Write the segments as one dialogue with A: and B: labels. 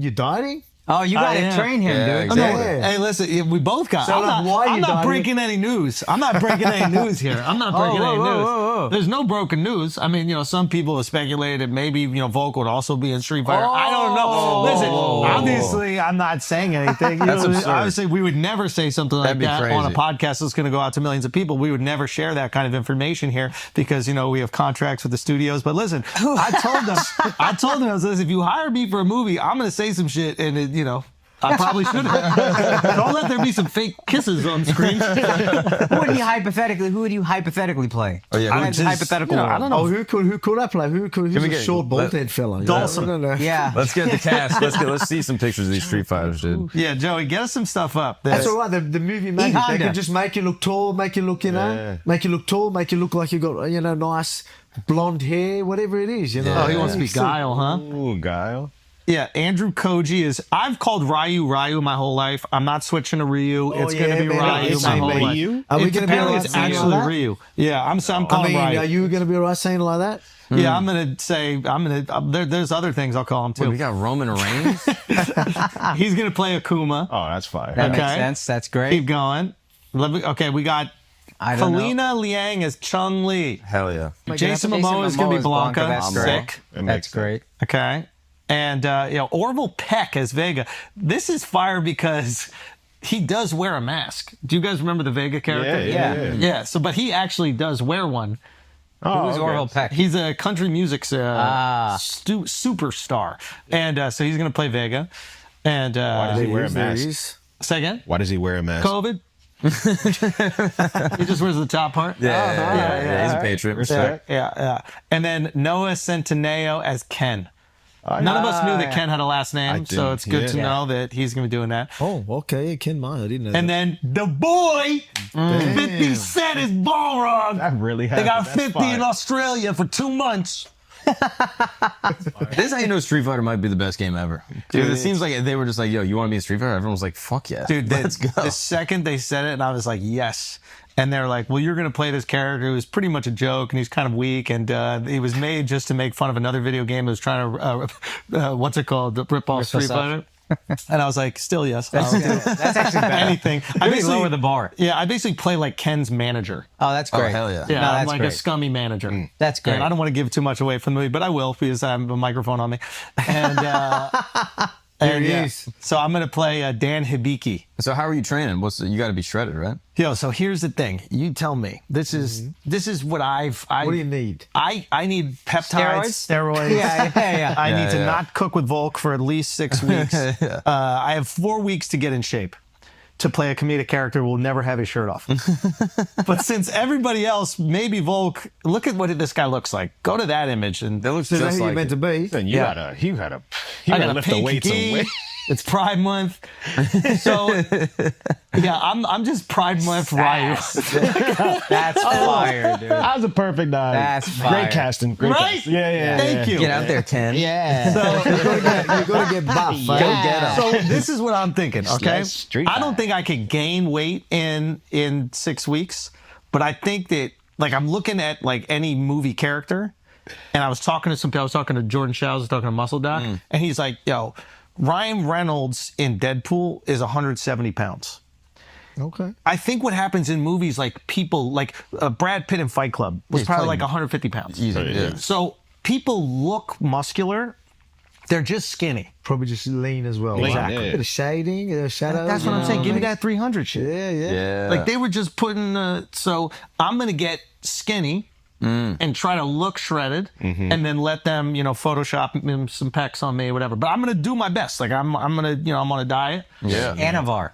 A: You dieting?
B: Oh, you got to train him, dude.
C: Exactly.
A: Yeah.
D: Hey, listen, we both got.
A: So, like, why
D: I'm
A: you
D: not
A: dieting?
D: breaking any news. I'm not breaking any news here. I'm not breaking any news. There's no broken news. I mean, some people have speculated that maybe, Volk would also be in Street Fighter. I don't know. Listen, obviously, I'm not saying anything.
C: That's absurd.
D: Obviously, we would never say something like
C: That'd be
D: that
C: crazy.
D: on a podcast that's going to go out to millions of people. We would never share that kind of information here because, we have contracts with the studios. But listen, I told them, I was, listen, if you hire me for a movie, I'm going to say some shit and, I probably shouldn't. Don't let there be some fake kisses on screen.
B: Who would you hypothetically play?
C: Oh, yeah.
B: That's hypothetical.
D: I don't know.
A: Oh, who could I play? Who's
C: we
A: a
C: get-
A: short, bald-head fella?
D: Dawson.
A: I don't know.
B: Yeah.
C: Let's get the cast. Let's see some pictures of these Street Fighters, dude.
D: Yeah, Joey, get us some stuff up.
A: That's all right. The movie makers, they
B: Honda.
A: can just make you look tall, make you look, make you look tall, make you look like you got, nice blonde hair, whatever it is,
D: Oh, he wants to be
A: Still-
D: Guile, huh?
E: Ooh, Guile.
D: Yeah, Andrew Koji is. I've called Ryu my whole life. I'm not switching to Ryu. It's going to be
A: man,
D: Ryu
A: it's
D: my whole
A: saying
D: life.
E: Ryu?
A: Are we
D: It's
A: going to be
D: apparently
A: alright
D: it's
A: saying
D: actually
A: like that?
D: Ryu. Yeah, I'm
A: I
D: calling
A: mean,
D: Ryu.
A: are you going to be alright saying it like that?
D: Yeah, I'm going to say there's other things I'll call him
C: Wait,
D: too.
C: we got Roman Reigns.
D: He's going to play Akuma.
E: Oh, that's fire.
B: That
D: Okay.
B: makes sense. That's
D: Keep
B: great.
D: going. Okay, we got
B: I don't know.
D: Felina Liang as Chung Li.
C: Hell yeah.
D: Jason Momoa is going to be Blanca.
B: That's great.
D: Sick.
B: That's great.
D: Okay. And, Orville Peck as Vega. This is fire because he does wear a mask. Do you guys remember the Vega character?
B: Yeah.
D: Yeah. So, but he actually does wear one.
E: Oh,
B: Who's
E: okay.
B: Orville Peck?
D: He's a country music superstar. And so he's going to play Vega. And
E: Why does he wear a
A: There
E: mask?
A: he is.
D: say again?
E: Why does he wear a mask?
D: COVID. He just wears the top part.
C: Yeah, he's a patriot.
E: Respect.
D: Yeah. And then Noah Centineo as Ken. None of us knew that Ken had a last name, so
E: didn't.
D: it's good to
E: Yeah.
D: know that he's going to be doing that.
A: Oh, okay. Ken Mine. I didn't know
D: And then the boy, 50 Cent is Balrog.
E: That really
D: They
E: happened.
D: got
E: That's
D: 50
E: fire.
D: in Australia for 2 months.
C: This is how you know Street Fighter might be the best game ever. Dude, it seems like they were just like, yo, you want to be in Street Fighter? Everyone was like, fuck yeah.
D: Dude,
C: let's go.
D: the second they said it, and I was like, yes. And they're like, well, you're going to play this character who's pretty much a joke, and he's kind of weak, and he was made just to make fun of another video game that was trying to, what's it called, rip off Street Fighter. And I was like, still yes.
B: That's actually better.
D: Anything. I
B: Really
D: basically
B: lower the bar.
D: Yeah, I basically play like Ken's manager.
B: Oh, that's
C: Oh,
B: great.
C: hell yeah.
D: Yeah,
B: No,
D: I'm
B: that's
D: like a
B: great.
D: scummy manager.
B: That's great.
D: And I don't want to give too much away from the movie, but I will because I have a microphone on me. And,
A: There he is.
D: So I'm going to play Dan Hibiki.
C: So how are you training? You got to be shredded, right?
D: Yo, so here's the thing. You tell me. This is what
A: What do you need?
D: I need peptides, steroids.
B: Yeah.
D: I need to
C: yeah.
D: not cook with Volk for at least 6 weeks. I have 4 weeks to get in shape to play a comedic character who will never have his shirt off. But since everybody else, maybe Volk, look at what this guy looks like. Go to that image and
C: That looks
A: Is that
C: just
A: who you're
C: like
A: meant to
C: it.
A: be?
E: Then you gotta
D: I got a
E: lift the
D: pink
E: weights
D: gi.
E: away.
D: It's Pride Month. So, yeah, I'm just Pride Month Ryu.
B: That's fire, dude.
E: That was a perfect night.
B: That's fire.
E: Great casting. Great
D: Right?
E: casting. Yeah.
D: Thank you.
B: Get out there, Ken.
E: Yeah.
A: You got to get buff.
B: Go get him.
D: So this is what I'm thinking, okay?
E: Let's street
D: I don't
E: fight.
D: think I could gain weight in 6 weeks, but I think that like I'm looking at like any movie character, and I was talking to Jordan Shao, I was talking to Muscle Doc, and he's like, yo, Ryan Reynolds in Deadpool is 170 pounds.
A: Okay.
D: I think what happens in movies like people like Brad Pitt in Fight Club was
C: He's
D: probably
C: playing-
D: like 150 pounds.
C: Easy, yeah.
D: So people look muscular, they're just skinny.
A: Probably just lean as well.
E: Lean,
A: Right?
E: yeah.
A: Bit of shading, shadows.
D: That's what I'm saying. Give me that 300 shit.
A: Yeah.
C: Yeah.
D: Like they were just putting. So I'm gonna get skinny and try to look shredded, and then let them, Photoshop some pecs on me, whatever. But I'm gonna do my best. Like I'm gonna, I'm on a diet.
C: Yeah.
B: Anavar.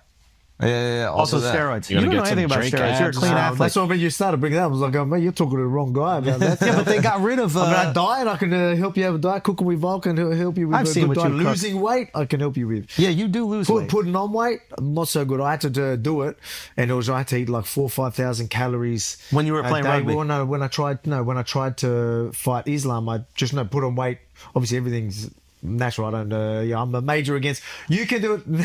C: Yeah.
D: Also
C: that.
D: steroids.
E: You
D: You
E: gotta
D: don't know
E: get
D: anything
E: some
D: about
E: Drake
D: steroids. You're a
E: abs.
D: clean athlete.
A: That's what when you started bringing that up, I was like, oh, man, you're talking to the wrong guy about that.
D: Yeah, but they got rid of.
A: I mean, I diet. I can help you have a diet. Cooking with Volk can help you with
D: I've
A: a
D: seen
A: good
D: what
A: diet.
D: you cook.
A: Losing weight, I can help you with.
D: Yeah, you do lose weight.
A: Putting on weight, not so good. I had to do it, and I had to eat like 4,000 or 5,000 calories.
D: When you were
A: a
D: playing
A: day.
D: rugby?
A: Well, no, when I tried to fight Islam, I just put on weight. Obviously, everything's natural. I don't. I'm a major against. You can do it. Look,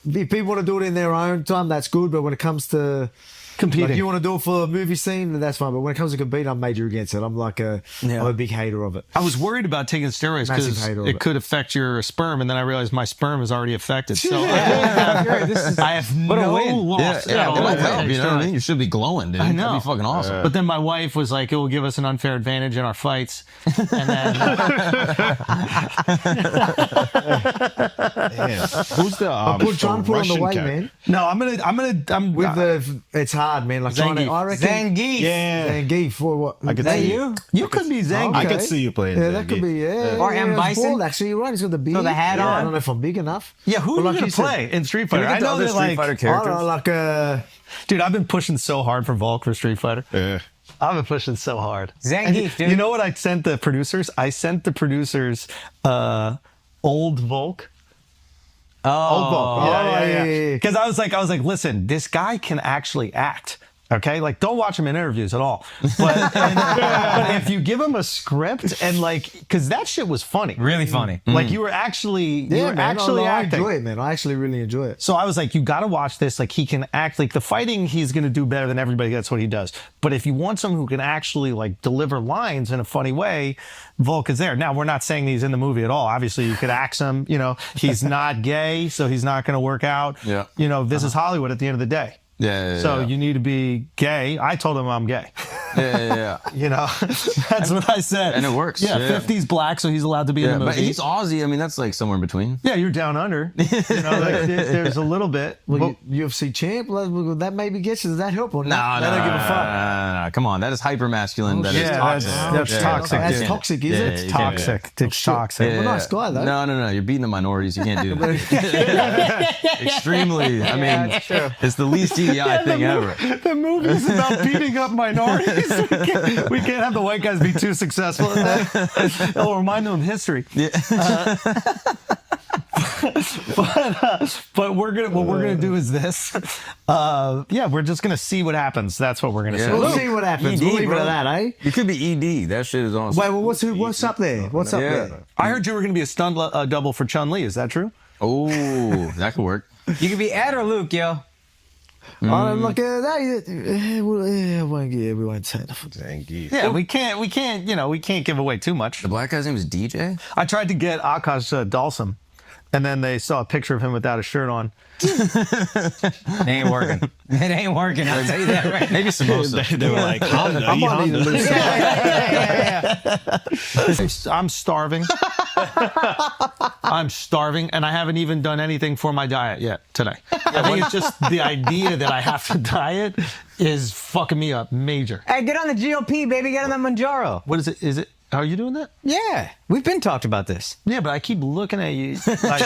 A: if people want to do it in their own time, that's good. But when it comes to
D: competing.
A: Like, you want to do it for a movie scene, then that's fine. But when it comes to competing, I'm major against it. I'm like I'm a big hater of it.
D: I was worried about taking steroids
A: Massive
D: because
A: hater of
D: it
A: it.
D: could affect your sperm, and then I realized my sperm is already affected. So I have no loss.
C: Yeah,
D: at
C: it
D: all
C: might
D: by
C: help.
D: taking
C: You know what I
D: steroids.
C: mean? You should be glowing, dude.
D: I know.
C: That'd be fucking awesome.
D: But then my wife was like, it will give us an unfair advantage in our fights. And then
E: Damn. Who's the
A: Try and put on the
E: Russian
A: weight,
E: character?
A: man.
D: no, I'm
A: With it's hard, man. Like trying to, I reckon.
B: Zangief.
E: Yeah.
A: Zangief for what?
E: I could
B: Is that
E: see
B: you?
D: you could be Zangief.
E: I
A: Okay.
E: could see you playing.
A: Yeah, that could be,
B: Or M. Bison?
A: Bald, actually, you're right. He's got the beard.
B: the hat
A: I
B: on.
A: don't know if I'm big enough.
D: Yeah, who
A: But
D: are
A: like
D: you going
A: you
D: to
A: said-
D: play in Street
C: Can
D: Fighter?
C: we get the other Street Fighter
A: I
C: characters?
A: don't know, like,
D: Dude, I've been pushing so hard for Volk for Street Fighter.
E: Yeah.
D: I've been pushing so hard.
B: Zangief, dude.
D: You know what I sent the producers? I sent the producers old Volk.
B: Oh,
A: yeah.
D: Because I was like, listen, this guy can actually act. Okay, like don't watch him in interviews at all. But, but if you give him a script and like, because that shit was funny,
B: really funny.
D: like you were actually,
A: man,
D: actually
A: I
D: acting.
A: enjoy it, man. I actually really enjoy it.
D: So I was like, you got to watch this. Like he can act. Like the fighting, he's going to do better than everybody. That's what he does. But if you want someone who can actually like deliver lines in a funny way, Volk is there. Now we're not saying he's in the movie at all. Obviously, you could axe him. You know, he's not gay, so he's not going to work out.
C: Yeah.
D: You know, this is Hollywood at the end of the day.
C: Yeah.
D: So you need to be gay. I told him I'm gay.
C: Yeah.
D: You know, that's what I said.
C: And it works.
D: Yeah,
C: Yeah.
D: 50's black, so he's allowed to be in the
C: But
D: movie.
C: he's Aussie. I mean, that's like somewhere in between.
D: Yeah, you're down under. You know, like, there's a little bit.
A: Well, UFC champ, that maybe gets you. Does that help or
C: No,
A: not?
C: no,
A: They don't give a fuck.
C: no. Come on, that is hyper masculine. That is
D: yeah,
C: toxic.
D: that's
C: Yeah,
D: toxic.
A: That's
D: dude.
A: toxic, is
C: Yeah,
A: it?
C: you
A: It's
C: can't do
A: toxic.
D: Toxic. It's toxic.
A: Well, nice guy, though.
C: No. You're beating the minorities. You can't do that. Extremely. I mean, it's the least DEI thing ever.
D: The movie is about beating up minorities. We can't have the white guys be too successful at that. It'll remind them of history.
C: Yeah.
D: But what we're gonna do is this. We're just gonna see what happens. That's what we're gonna see.
A: We'll see what happens.
C: ED,
A: We'll leave it
C: bro.
A: at that, eh?
C: You could be ED. That shit is awesome.
A: Wait, well, what's up there? What's up
C: Yeah.
A: there?
D: I heard you were gonna be a stunt double for Chun-Li. Is that true?
C: Oh, that could work.
B: You could be Ed or Luke, yo.
A: Look, we won't say that.
E: Zangief.
D: Yeah, we can't give away too much.
C: The black guy's name is DJ?
D: I tried to get Akash Dalsum, and then they saw a picture of him without a shirt on.
B: It ain't working. It ain't working. I'll tell you that right.
C: Maybe Samosa.
E: They were like, Honda.
A: I might need to lose.
D: I'm starving. I'm starving, and I haven't even done anything for my diet yet today. I think it's just the idea that I have to diet is fucking me up major.
B: Hey, get on the GOP, baby. Get on the Manjaro.
D: What is it? Is it? Are you doing that?
B: Yeah, we've been talked about this.
D: Yeah, but I keep looking at you. Like,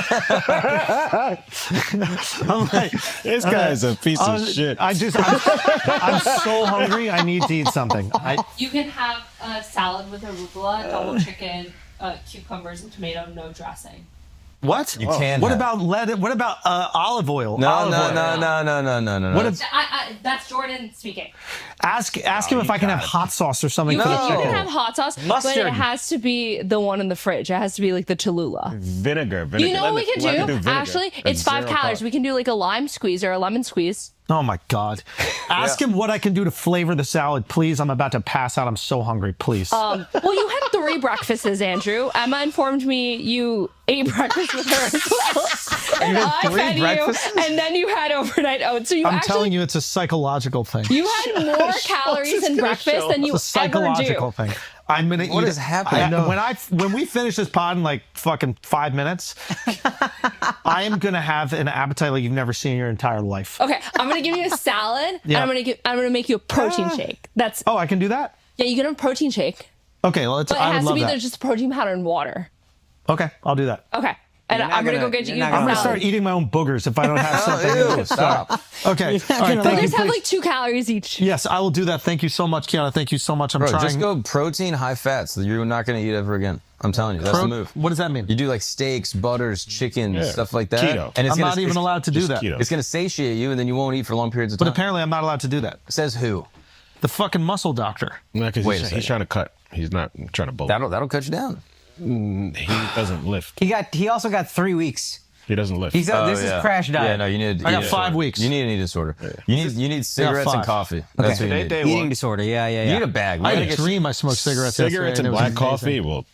D: I'm like,
E: This guy's a piece of shit.
D: I'm so hungry. I need to eat something.
F: You can have a salad with arugula, double chicken, cucumbers, and tomato, no dressing.
D: What?
C: You can
D: What
C: have-
D: about lead? What about olive oil?
C: No.
D: Olive oil.
C: No.
D: What if,
F: That's Jordan speaking.
D: ask him if I can have hot sauce or something.
F: You
D: for the
F: can
D: chicken.
F: have hot sauce, but
B: Mustard.
F: it has to be the one in the fridge. It has to be like the Cholula.
E: Vinegar.
F: You know what we can do?
E: vinegar.
F: Actually,
E: That's
F: it's 5
E: zero
F: calories.
E: carb.
F: We can do like a lime squeeze or a lemon squeeze.
D: Oh my God. Ask him what I can do to flavor the salad, please. I'm about to pass out. I'm so hungry, please.
F: Well, you had 3 breakfasts, Andrew. Emma informed me you ate breakfast with her as well. And I fed you, and then you had overnight oats. So you
D: I'm
F: actually
D: telling you, it's a psychological thing.
F: you had more calories in breakfast than you
D: It's a
F: ever
D: psychological
F: do.
D: thing. I'm gonna
C: What
D: eat
C: is
D: it.
C: happening?
D: When we finish this pod in like fucking 5 minutes, I am gonna have an appetite like you've never seen in your entire life.
F: Okay, I'm gonna give you a salad,
D: Yeah.
F: and I'm gonna make you a protein shake. That's
D: Oh, I can do that?
F: yeah, you get a protein shake,
D: Okay, well,
F: but it
D: I would
F: has to
D: love
F: be
D: that.
F: there's just protein powder and water.
D: Okay, I'll do that.
F: Okay, and
B: You're not
F: I'm gonna go
B: gonna-
F: get you
B: you're
F: a
B: not
D: I'm gonna
F: salad.
D: start eating my own boogers if I don't have something.
C: Ew, stop.
D: Okay, all right, thank
F: Boogers
D: you,
F: have
D: please.
F: like 2 calories each.
D: Yes, I will do that. Thank you so much, Kiana. Thank you so much. I'm
C: Bro,
D: trying.
C: just go protein, high fats. You're not going to eat ever again. I'm telling you. That's the move.
D: What does that mean?
C: You do like steaks, butters, chicken,
E: Yeah.
C: stuff like that.
E: Keto.
C: And it's
D: I'm
C: gonna,
D: not even allowed to do
E: just
D: that.
E: keto.
C: It's going to satiate you, and then you won't eat for long periods of
D: But
C: time.
D: apparently, I'm not allowed to do that.
C: Says who?
D: The fucking muscle doctor.
E: Because
C: Wait a
E: he's
C: second.
E: trying to cut. He's not trying to bulk.
C: That'll cut you down.
E: He doesn't lift.
B: He also got 3 weeks.
E: He doesn't lift.
B: This is crash diet.
C: Yeah, no, you need.
D: I got 5 weeks.
C: You need an eating disorder. You need cigarettes and
D: 5.
C: coffee. That's what you need.
B: Eating disorder. Yeah.
C: You need a bag.
D: I had a dream I smoked cigarettes.
E: Cigarettes
D: yesterday,
E: and
D: it was
E: black
D: amazing.
E: coffee will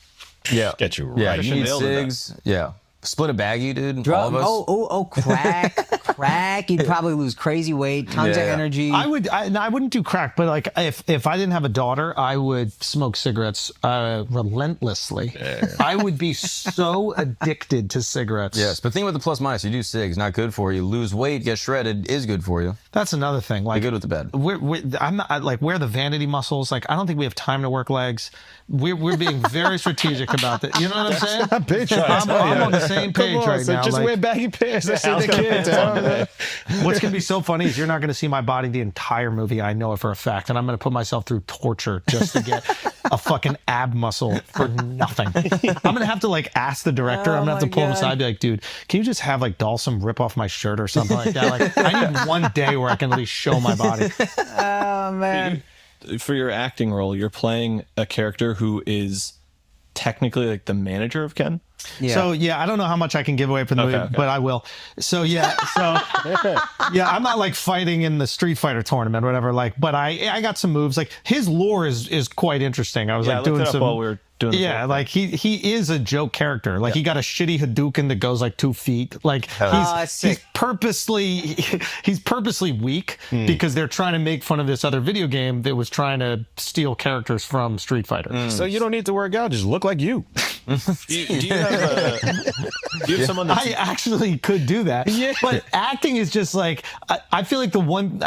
C: Yeah.
E: get you
C: Yeah,
E: right.
C: you need
G: nailed it.
C: cigs. Yeah. Split a baggie, dude.
B: Drug,
C: All of us.
B: crack. You'd probably lose crazy weight, tons of
C: Yeah.
B: energy.
D: I wouldn't do crack, but like if I didn't have a daughter, I would smoke cigarettes relentlessly. I would be so addicted to cigarettes.
C: Yes, but think about the plus minus. You do cigs, not good for you. Lose weight, get shredded, is good for you.
D: That's another thing.
C: Be
D: Like
C: good with the bed.
D: I'm not like where are the vanity muscles. Like I don't think we have time to work legs. We're being very strategic about that. You know what I'm saying?
E: Bitch,
D: I'm on the same page
E: Come on,
D: right
E: so
D: now.
E: just
D: like,
E: wear baggy pants. That's the kid.
D: What's gonna be so funny is you're not gonna see my body the entire movie. I know it for a fact, and I'm gonna put myself through torture just to get a fucking ab muscle for nothing. I'm gonna have to like ask the director. I'm gonna have to pull him aside and be like, dude, can you just have like Dalsum rip off my shirt or something like that? Like I need one day where I can at least show my body.
B: oh man.
G: For your acting role, you're playing a character who is technically like the manager of Ken.
B: Yeah.
D: So yeah, I don't know how much I can give away from the movie,
G: okay.
D: but I will. So yeah, yeah, I'm not like fighting in the Street Fighter tournament or whatever. Like, but I got some moves. Like his lore is quite interesting. I was
G: Yeah, I
D: like
G: looked
D: doing
G: it up
D: some.
G: while we were doing the
D: Yeah,
G: full
D: like he is a joke character. Like he got a shitty Hadouken that goes like 2 feet. Like
B: that's sick.
D: he's purposely weak because they're trying to make fun of this other video game that was trying to steal characters from Street Fighter.
E: So you don't need to work out. Just look like you.
G: Do you have someone that's
D: I actually could do that. Yeah. But acting is just like, I feel like the one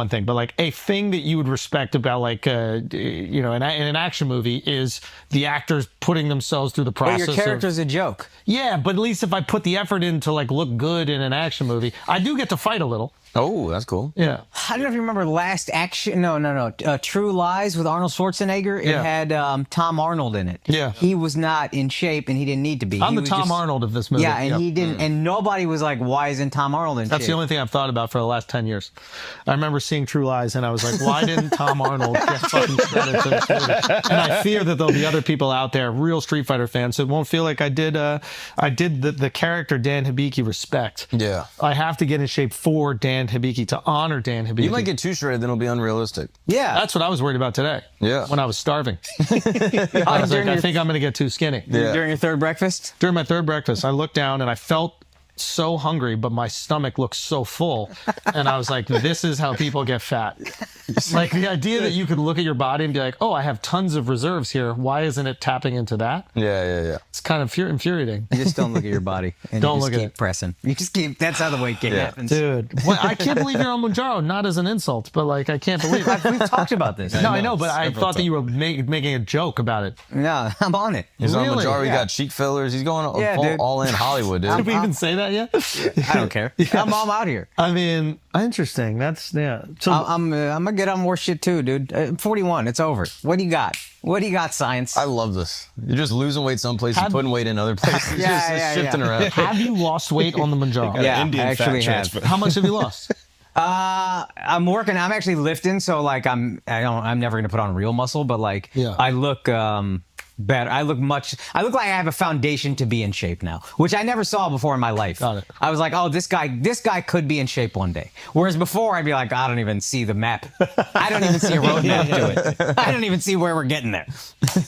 D: thing, but like a thing that you would respect about like, in an action movie is the actors putting themselves through the
B: But
D: process.
B: your character's a joke.
D: Yeah, but at least if I put the effort in to like look good in an action movie, I do get to fight a little.
C: Oh, that's cool.
D: Yeah.
B: I don't know if you remember last action. No. True Lies with Arnold Schwarzenegger. It
D: Yeah.
B: had Tom Arnold in it.
D: Yeah.
B: He was not in shape and he didn't need to be.
D: I'm
B: He
D: the
B: was
D: Tom
B: just-
D: Arnold of this movie.
B: Yeah, and he didn't. And nobody was like, "Why isn't Tom Arnold in
D: That's
B: shape?"
D: the only thing I've thought about for the last 10 years. I remember seeing True Lies and I was like, why didn't Tom Arnold get fucking shredded for this movie? And I fear that there'll be other people out there, real Street Fighter fans, that won't feel like I did the character Dan Hibiki respect.
C: Yeah.
D: I have to get in shape for Dan Hibiki, to honor Dan Hibiki.
C: You might get too shredded, then it'll be unrealistic.
B: Yeah.
D: That's what I was worried about today.
C: Yeah.
D: When I was starving. I was like, I think I'm going to get too skinny.
C: Yeah.
B: During your third breakfast.
D: During my third breakfast, I looked down and I felt so hungry, but my stomach looked so full. And I was like, this is how people get fat. Like the idea that you could look at your body and be like, oh, I have tons of reserves here. Why isn't it tapping into that?
C: Yeah.
D: It's kind of infuriating.
B: You just don't look at your body. And
D: Don't
B: you just
D: look at
B: keep
D: it.
B: pressing. You just keep. That's how the weight gain happens.
D: Dude, well, I can't believe you're on Mounjaro. Not as an insult, but like, I can't believe it.
B: We've talked about this.
D: No, I know, but I thought that you were making a joke about it.
B: No, I'm on it.
C: He's on
D: Really?
C: Manjaro. He
B: Yeah.
C: got cheek fillers. He's going
B: Yeah, dude.
C: all in Hollywood, dude.
D: Did we even say that yet?
B: I don't care. I'm out here.
D: I mean, interesting. That's, yeah. So
B: I'm gonna get on more shit too, dude. I'm 41. It's over. What do you got? What do you got, science?
C: I love this. You're just losing weight some places, putting weight in other places.
B: Yeah,
C: just shifting around.
D: have you lost weight on the Mounjaro?
B: Yeah,
E: Indian
B: I actually
E: fat
B: have.
E: transfer.
D: How much have you lost?
B: I'm working. I'm actually lifting, so like I'm never gonna put on real muscle, but like
D: Yeah.
B: I look better. I look like I have a foundation to be in shape now, which I never saw before in my life.
D: Got it.
B: I was like, oh, this guy could be in shape one day. Whereas before, I'd be like, I don't even see the map. I don't even see a roadmap to it. I don't even see where we're getting there.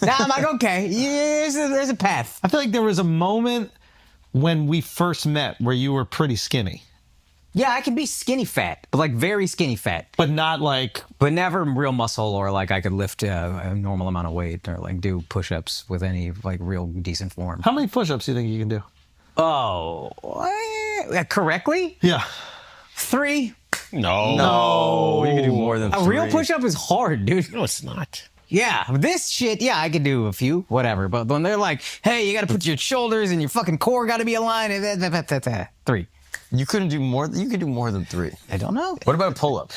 B: Now I'm like, okay, yeah, there's a path.
D: I feel like there was a moment when we first met where you were pretty skinny,
B: Yeah, I could be skinny fat, but like very skinny fat.
D: but not like,
B: But never real muscle, or like I could lift a normal amount of weight, or like do push-ups with any like real decent form.
D: how many push-ups do you think you can do?
B: Oh, correctly?
D: Yeah.
B: 3.
E: No.
C: Oh, you can do more than
B: A
C: three.
B: real push-up is hard, dude.
E: No, it's not.
B: Yeah, this shit, yeah, I could do a few, whatever. But when they're like, hey, you got to put your shoulders and your fucking core got to be aligned, 3.
C: You couldn't do more. You could do more than 3.
B: I don't know.
C: What about a pull-up?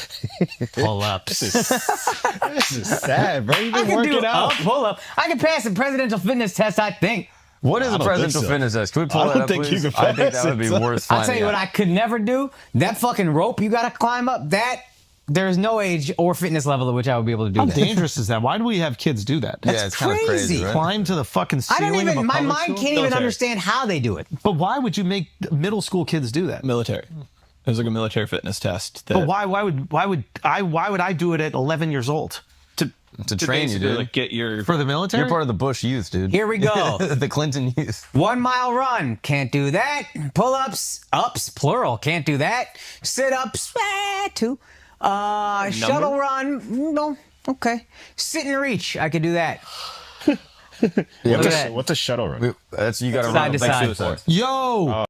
B: Pull-ups.
E: This is sad, bro. You've
B: I
E: been
B: can do
E: working
B: a
E: out.
B: pull-up. I can pass the presidential fitness test, I think.
C: What is
E: I
C: a
E: don't think
C: presidential
E: so.
C: fitness test? Can we pull
E: I
C: that
E: don't
C: up,
E: think you
C: please?
E: can
C: I think
E: pass
C: that would be
E: it.
C: worth
B: I'll
C: finding
B: tell you what
C: out.
B: I could never do. That fucking rope you got to climb up, that There's no age or fitness level at which I would be able to do
D: How
B: that.
D: dangerous is that? Why do we have kids do that?
C: Yeah, it's kind of crazy,
B: crazy.
C: right?
D: Climb to the fucking
B: I
D: ceiling
B: don't
D: of a
B: even. My
D: public
B: mind
D: school?
B: can't even
G: Military.
B: understand how they do it.
D: But why would you make middle school kids do that?
G: Military. It was like a military fitness test. That
D: But why would I do it at 11 years old?
C: To train you,
G: basically,
C: dude.
G: like get your
D: For the military?
C: You're part of the Bush youth, dude.
B: Here we go.
C: The Clinton youth.
B: 1 mile run, can't do that. Pull-ups, ups, plural, can't do that. Sit-ups, 2. Shuttle run, no, okay. Sit and reach, I could do that.
E: What's
B: that.
E: a shuttle run?
C: That's you got to
B: Side
C: run
B: to
C: like
B: side.
C: suicide.
D: Yo!